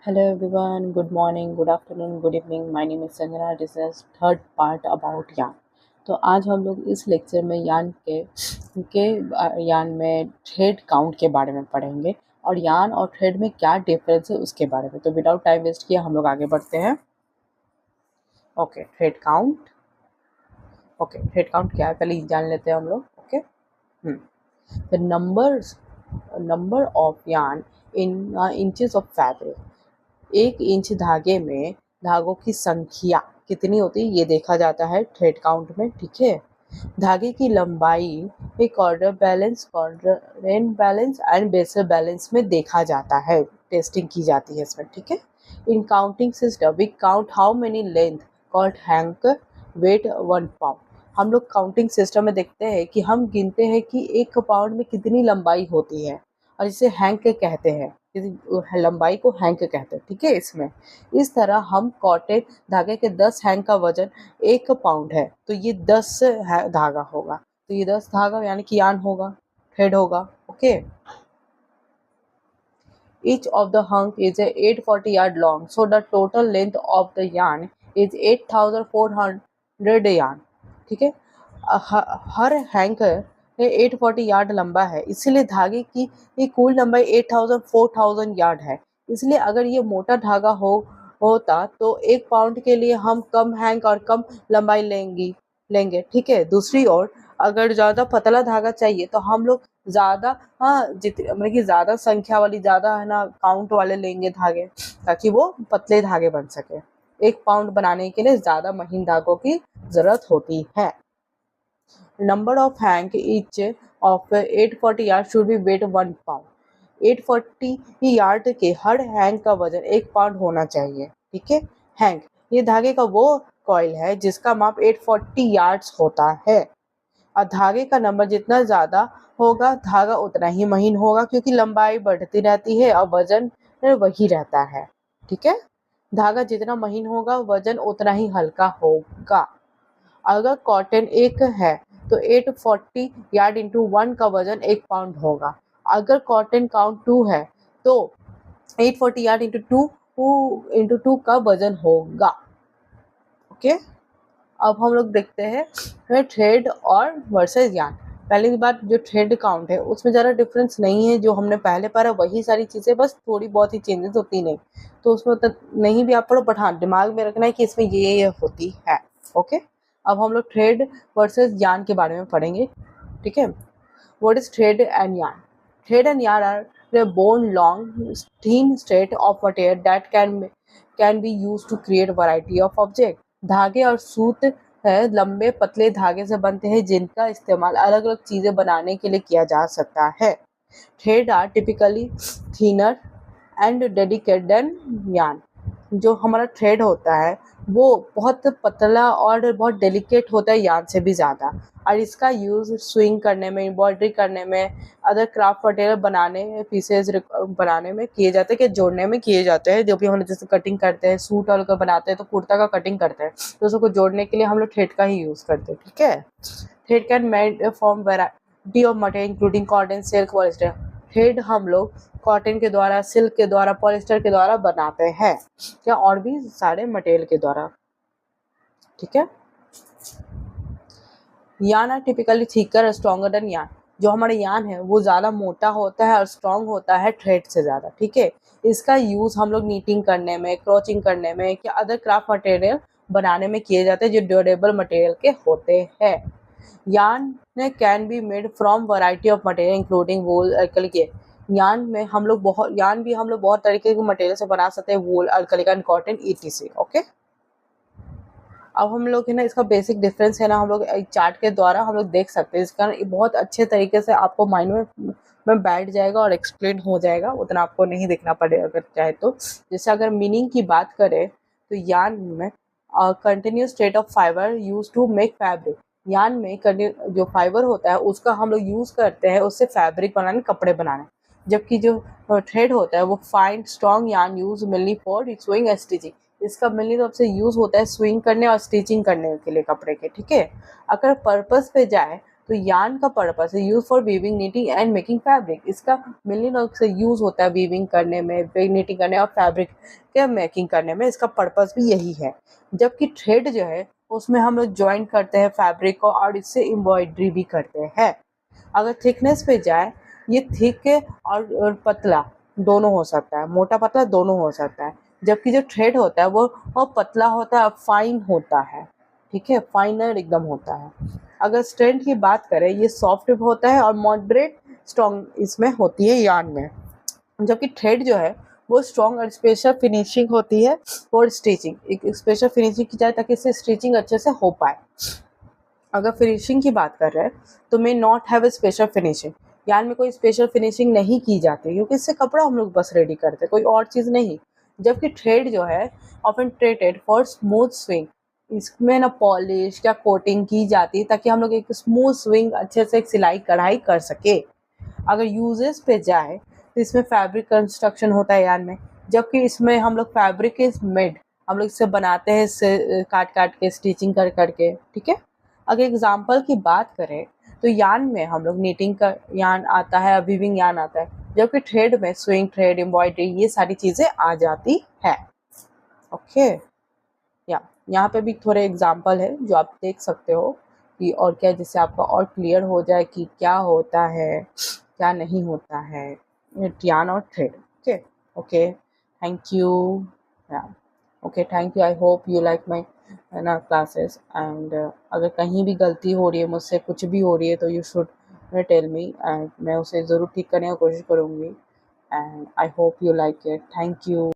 Hello everyone, good morning, good afternoon, good evening. My name is Sanjana. This is third part about यान. तो आज हम लोग इस लेक्चर में यान में थ्रेड काउंट के बारे में पढ़ेंगे और यान और थ्रेड में क्या डिफरेंस है उसके बारे में. तो विदाउट टाइम वेस्ट किए हम लोग आगे बढ़ते हैं. Okay, thread count. Thread count क्या है पहले जान लेते हैं हम लोग. ओके, द नंबर ऑफ यान इन इंचेस ऑफ फैब्रिक. 1 इंच धागे में धागों की संख्या कितनी होती है ये देखा जाता है थ्रेड काउंट में. ठीक है, धागे की लंबाई एक order balance, quadrant balance and Beesley balance में देखा जाता है. टेस्टिंग की जाती है इसमें. ठीक है, in counting system we count how many length called hank weight 1 pound. हम लोग काउंटिंग सिस्टम में देखते हैं कि हम गिनते हैं कि 1 पाउंड में कितनी लंबाई होती है और इसे हैंक कहते हैं. लंबाई को हैंक कहते हैं. ठीक है, इसमें इस तरह हम कॉटन धागे के 10 हैंक का वजन 1 पाउंड है तो ये 10 धागा होगा. तो ये 10 धागा यानी कि यान होगा, थ्रेड होगा. Okay, each of the hunk is a 840 yard long, so the total length of the yarn is 8400 yarn. ठीक है, हर हैंक 840 यार्ड लंबा है, इसीलिए धागे की कुल लंबाई 4000 यार्ड है. इसलिए अगर ये मोटा धागा होता तो 1 पाउंड के लिए हम कम हैंक और कम लंबाई लेंगे. ठीक है, दूसरी ओर अगर ज़्यादा पतला धागा चाहिए तो हम लोग ज़्यादा मतलब कि ज़्यादा संख्या वाली, ज़्यादा है ना काउंट वाले लेंगे धागे ताकि वो पतले धागे बन सके. 1 पाउंड बनाने के लिए ज़्यादा महीन धागों की ज़रूरत होती है. Number of hank each of 840 yard should be weight 1 pound. 840 yard के हर हैंक का वजन 1 पाउंड होना चाहिए. ठीक है, हैंक ये धागे का वो कॉइल है जिसका माप 840 यार्ड्स होता है. और धागे का नंबर जितना ज़्यादा होगा धागा उतना ही महीन होगा क्योंकि लंबाई बढ़ती रहती है और वजन वही रहता है. ठीक है, धागा जितना महीन होगा वजन उतना ही हल्का होगा. अगर कॉटन 1 है तो 840 यार्ड इंटू 1 का वजन 1 पाउंड होगा. अगर कॉटन काउंट 2 है तो 840 यार्ड इंटू 2 का वजन होगा. ओके, अब हम लोग देखते हैं थ्रेड और वर्सेस यान. पहले की बात, जो थ्रेड काउंट है उसमें ज़्यादा डिफरेंस नहीं है, जो हमने पहले पढ़ा वही सारी चीज़ें, बस थोड़ी बहुत ही चेंजेस होती नहीं. तो उसमें उतना नहीं भी आप पढ़ो, बट हाँ दिमाग में रखना है कि इसमें ये होती है. ओके, अब हम लोग थ्रेड वर्सेस यान के बारे में पढ़ेंगे. ठीक है, व्हाट इज थ्रेड एंड यान. थ्रेड एंड यान are a bone long thin straight of material that can be used to create variety of object. धागे और सूत है लंबे पतले धागे से बनते हैं जिनका इस्तेमाल अलग अलग चीजें बनाने के लिए किया जा सकता है. Thread are typically thinner and dedicated than yarn. जो हमारा थ्रेड होता है वो बहुत पतला और बहुत डेलिकेट होता है यान से भी ज़्यादा, और इसका यूज़ स्विंग करने में, एम्ब्रॉयडरी करने में, अदर क्राफ्ट मटेरियल बनाने में, पीसेज बनाने में किए जाते हैं, कि जोड़ने में किए जाते हैं. जो भी हम लोग जैसे कटिंग करते हैं, सूट और का बनाते हैं तो कुर्ता का कटिंग करते हैं तो उसको जोड़ने के लिए हम लोग थ्रेड का ही यूज़ करते हैं. ठीक है, thread can made form variety of material including cotton, silk, polyester. Thread हम लोग कॉटन के द्वारा, सिल्क के द्वारा, पॉलिस्टर के द्वारा बनाते हैं, क्या और भी सारे मटेरियल के द्वारा. ठीक है, yarn are typically thicker stronger than yarn. जो हमारा यान है वो ज़्यादा मोटा होता है और स्ट्रॉन्ग होता है थ्रेड से ज़्यादा. ठीक है, इसका यूज़ हम लोग नीटिंग करने में, क्रोचिंग करने में, या अदर क्राफ्ट मटेरियल बनाने में किए जाते हैं जो ड्यूरेबल मटेरियल के होते हैं. Yarn can be made from variety of material including wool, के यान भी हम लोग बहुत तरीके के मटेरियल से बना सकते हैं, वूल, अल्कलिकन, कॉटन, ईटीसी. ओके, अब हम लोग है ना इसका बेसिक डिफरेंस है ना हम लोग एक चार्ट के द्वारा हम लोग देख सकते हैं. इसका बहुत अच्छे तरीके से आपको माइंड में बैठ जाएगा और एक्सप्लेन हो जाएगा, उतना आपको नहीं देखना पड़ेगा अगर चाहे तो. जैसे अगर मीनिंग की बात करें तो यान में continuous state of fibre use to make fabric. Yarn में जो फाइबर होता है उसका हम लोग यूज़ करते हैं उससे फैब्रिक बनाने, कपड़े बनाने. जबकि जो थ्रेड होता है वो फाइन स्ट्रॉन्ग यान use mainly for swing and stitching. इसका मेनली तौर से यूज़ होता है स्विंग करने और स्टिचिंग करने के लिए कपड़े के. ठीक है, अगर पर्पस पे जाए तो यार्न का पर्पस है use for weaving, knitting and making fabric. इसका मिलियन से यूज होता है वीविंग करने में, नीटिंग करने और फैब्रिक के मेकिंग करने में, इसका पर्पस भी यही है। जबकि थ्रेड जो है उसमें हम लोग ज्वाइन करते हैं फैब्रिक को और इससे एम्ब्रॉयडरी भी करते हैं। अगर थिकनेस पे जाए, ये थिक और पतला दोनों हो सकता है, मोटा पतला दोनों हो सकता है। जबकि जो थ्रेड होता है वो पतला होता है, फाइन होता है, ठीक है, फाइनर एकदम होता है। अगर स्ट्रेंथ की बात करें, ये सॉफ्ट होता है और मॉडरेट स्ट्रॉन्ग इसमें होती है यार्न में। जबकि थ्रेड जो है वो स्ट्रॉन्ग और स्पेशल फिनिशिंग होती है फॉर स्टिचिंग, एक स्पेशल फिनिशिंग की जाए ताकि इससे स्टिचिंग अच्छे से हो पाए। अगर फिनिशिंग की बात कर रहे हैं तो may not have a special finishing, yarn में कोई स्पेशल फिनिशिंग नहीं की जाती क्योंकि इससे कपड़ा हम लोग बस रेडी करते, कोई और चीज़ नहीं। जबकि थ्रेड जो है often treated for smooth swing, इसमें ना पॉलिश या कोटिंग की जाती है ताकि हम लोग एक स्मूथ स्विंग अच्छे से एक सिलाई कढ़ाई कर सके। अगर यूजेस पे जाए तो इसमें फैब्रिक कंस्ट्रक्शन होता है यार्न में, जबकि इसमें हम लोग फैब्रिक इज मेड, हम लोग इसे बनाते हैं, इससे काट काट के स्टिचिंग कर करके, ठीक है। अगर एग्जाम्पल की बात करें तो यार्न में हम लोग नीटिंग का यार्न आता है, वीविंग यार्न आता है, जबकि थ्रेड में स्विंग थ्रेड, एम्ब्रॉयडरी, ये सारी चीज़ें आ जाती है। ओके, या यहाँ पे भी थोड़े एग्जाम्पल है जो आप देख सकते हो कि और क्या, जिससे आपका और क्लियर हो जाए कि क्या होता है क्या नहीं होता है यार्न और thread. Okay okay, thank you. या okay, thank you. I hope you like my ना क्लासेस एंड अगर कहीं भी गलती हो रही है मुझसे, कुछ भी हो रही है, तो you should tell me and मैं उसे ज़रूर ठीक करने की कोशिश करूँगी and I hope you like it. Thank you.